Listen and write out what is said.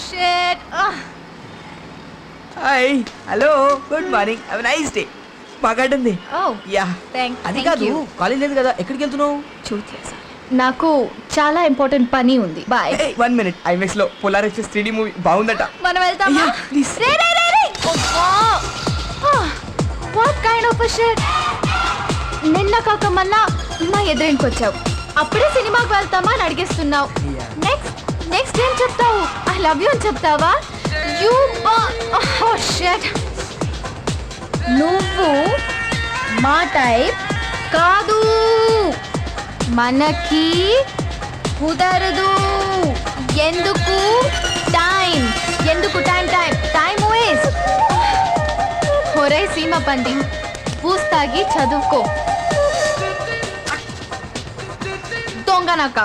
Shit. Hi hello good morning have a nice day. బాగా ఆడింది. Oh, yeah thank అది you. కాదు college లేదు కదా ఎక్కడికి వెళ్తున్నావు? నాకు చాలా ఇంపార్టెంట్ పని ఉంది. బాయ్. 1 minute ఐమాక్స్ లో పోలార్ ఎక్స్ప్రెస్ 3D మూవీ బాగుందట. మనం వెళ్తామా? Yeah, please. Ray. What kind of shit. నిన్న కాక మొన్న మా ఎదురింటికి వచ్చావు, అప్పుడే సినిమాకి వెళ్తామా అని అడిగేస్తున్నావు. నెక్స్ట్ ఏం చెప్తావు? ఐ లవ్ యూ అని చెప్తావా? You shit. నువ్వు మా టైప్ కాదు, మనకి కుదరదు. ఎందుకు టైం టైం వేస్ట్. ఒరే సీమ పండి, పూస్తాగి చదువుకో. దొంగ నాక